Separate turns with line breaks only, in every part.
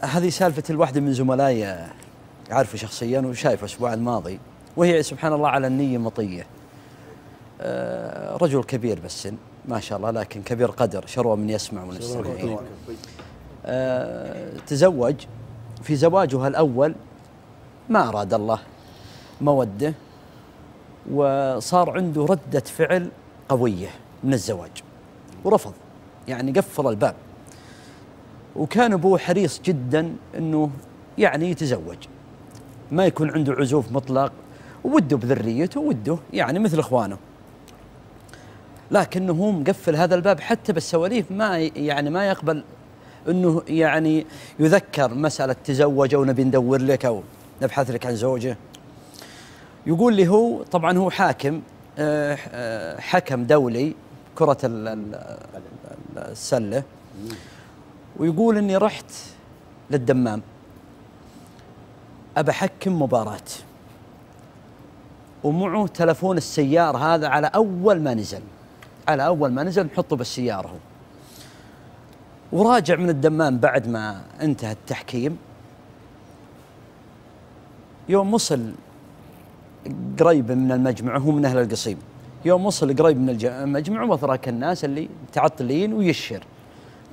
هذه سالفة الواحدة من زملائي أعرفه شخصيا وشايفه الأسبوع الماضي، وهي سبحان الله على النية مطية. رجل كبير بالسن ما شاء الله، لكن كبير قدر، شروى من يسمع من السامعين. تزوج، في زواجه الأول ما أراد الله مودة، وصار عنده ردة فعل قوية من الزواج ورفض، يعني قفل الباب. وكان أبوه حريص جدا أنه يعني يتزوج، ما يكون عنده عزوف مطلق، ووده بذريته ووده يعني مثل إخوانه، لكنه هو مقفل هذا الباب حتى بالسواليف، ما يعني ما يقبل أنه يعني يذكر مسألة تزوج أو نبي ندور لك أو نبحث لك عن زوجة. يقول لي هو طبعا هو حاكم، حكم دولي كرة السلة، ويقول إني رحت للدمام أبى أحكم مباراة، ومعه تلفون السيارة هذا على أول ما نزل نحطه بالسيارة هو. وراجع من الدمام بعد ما انتهى التحكيم، يوم وصل قريب من المجمع، هو من أهل القصيم، يوم وصل قريب من المجمع وثرك الناس اللي متعطلين ويشر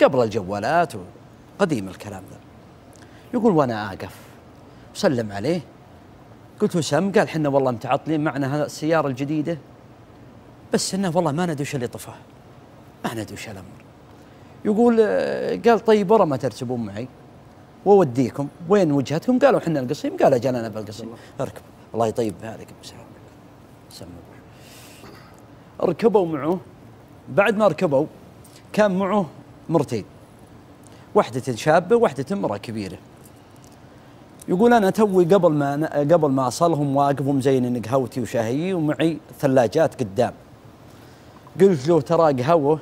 قبل الجوالات وقديم الكلام ذا. يقول وانا اقف وسلم عليه، قلت له سم؟ قال حنا والله متعطلين، معنا هذا السيارة الجديدة، بس انه والله ما ندري وش اللي طفاه، ما ندري وش الامر. يقول قال طيب ورا ما ترسبون معي ووديكم، وين وجهتكم؟ قالوا حنا القصيم. قال اجل انا بالقصيم. اركب الله يطيب بالك سموا. ركبوا معه، بعد ما ركبوا كان معه مرتين، واحدة شابة واحدة امرأة كبيرة. يقول أنا توي قبل ما أصلهم واقف ومزين قهوتي وشاهيي ومعي ثلاجات قدام. قلت له ترى قهوة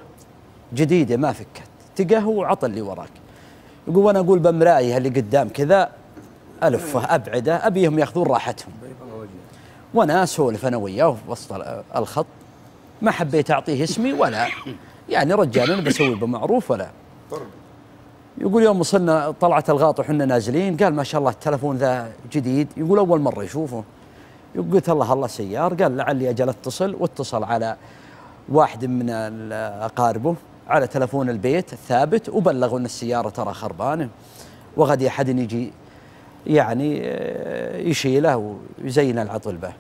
جديدة ما فكت، تقهوى وعطى اللي وراك. يقول وأنا أقول بمرائي اللي قدام كذا ألفه أبعده، أبيهم ياخذون راحتهم، وأنا أسولف أنا وياه في وسط الخط، ما حبيت أعطيه اسمي ولا يعني رجال أنا بسوي بمعروف ولا. يقول يوم وصلنا طلعت الغاط وحنا نازلين، قال ما شاء الله التلفون ذا جديد، يقول أول مرة يشوفه. قلت الله سيار، قال لعلي أجل اتصل، واتصل على واحد من أقاربه على تلفون البيت الثابت، وبلغوا أن السيارة ترى خربانة وغدي أحد يجي يعني يشيله ويزين العطل به.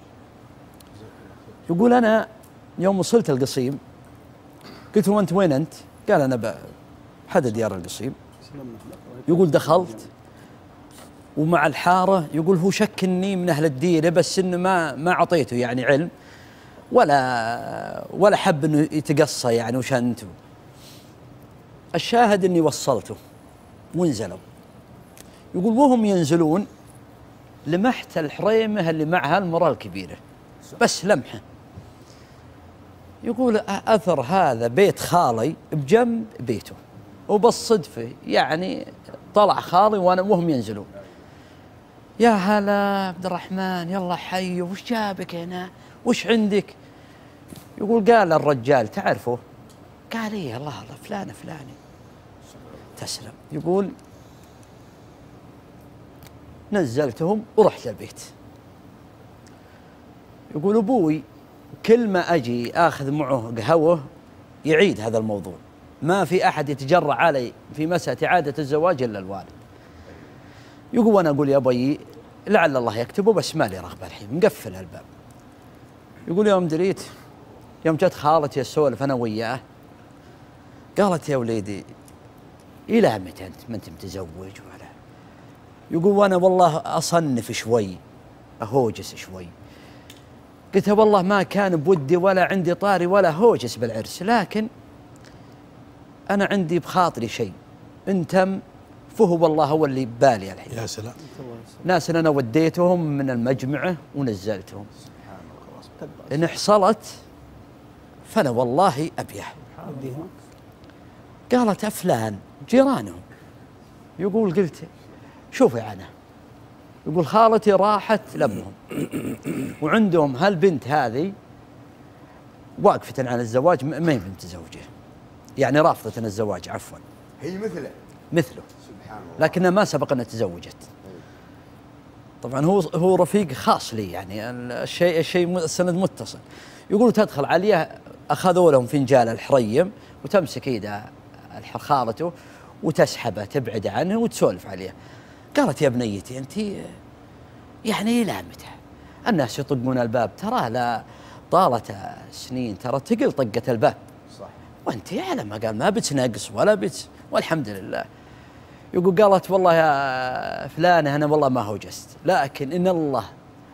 يقول أنا يوم وصلت القصيم قلت له أنت وين أنت؟ قال أنا بحد ديار القصيم. يقول دخلت ومع الحارة، يقول هو شك إني من أهل الديرة، بس إنه ما أعطيته يعني علم ولا حب إنه يتقصى يعني وش أنتم. الشاهد إني وصلته ونزلوا. يقول وهم ينزلون لمحت الحريمة اللي معها المرأة الكبيرة، بس لمحة. يقول أثر هذا بيت خالي بجنب بيته، وبالصدفة يعني طلع خالي وهم ينزلون. يا هلا عبد الرحمن، يلا حي، وش جابك هنا؟ وش عندك؟ يقول قال الرجال تعرفه؟ قال إيه الله فلان فلاني. تسلم. يقول نزلتهم ورحت للبيت. يقول أبوي كل ما أجي آخذ معه قهوة يعيد هذا الموضوع، ما في أحد يتجرأ علي في مسألة إعادة الزواج إلا الوالد. يقول وأنا أقول يا أبي لعل الله يكتبه، بس ما لي رغبة الحين، مقفل الباب. يقول يوم دريت، يوم جت خالتي أسولف أنا وياه، قالت يا وليدي إلى متى أنت ما أنت متزوج ولا؟ يقول وأنا والله أصنف شوي، أهوجس شوي. قلت والله ما كان بودي ولا عندي طاري ولا هوجس بالعرس، لكن أنا عندي بخاطري شيء إن تم فهو والله هو اللي ببالي الحين.
يا سلام.
ناس أنا وديتهم من المجمعة ونزلتهم، إن حصلت فأنا والله أبيه. قالت فلان جيرانهم. يقول قلت شوفي أنا، يقول خالتي راحت لأمهم وعندهم هالبنت هذه واقفة على الزواج، ما هي متزوجة، يعني رافضة الزواج عفوا،
هي مثله.
مثله لكنها ما سبق أنها تزوجت. طبعا هو رفيق خاص لي، يعني الشيء السند متصل. يقولوا تدخل عليه أخذوا لهم فنجال الحريم وتمسك إيده خالته وتسحبه تبعد عنه وتسولف عليه. قالت يا بنيتي أنت يعني إلى متى الناس يطقون الباب؟ ترى لا طالت سنين ترى تقل طقة الباب صح، وأنت على ما قال ما بتنقص ولا والحمد لله. يقول قالت والله يا فلانة أنا والله ما هوجست، لكن إن الله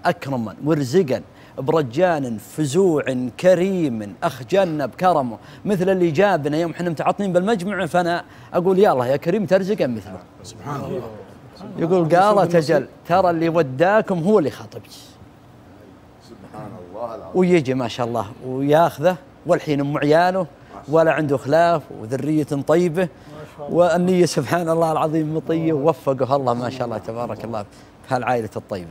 أكرما ورزقا برجال فزوع كريم أخ جنة بكرمه مثل اللي جابنا يوم احنا متعطين بالمجمع، فأنا أقول يا الله يا كريم ترزقا مثله.
سبحان الله.
يقول قالت أجل ترى اللي وداكم هو اللي خطبك.
سبحان الله العظيم.
ويجي ما شاء الله وياخذه، والحين أم عياله ولا عنده خلاف وذرية طيبة والنية سبحان الله العظيم مطية، ووفقه الله ما شاء الله تبارك الله في هالعائلة الطيبة.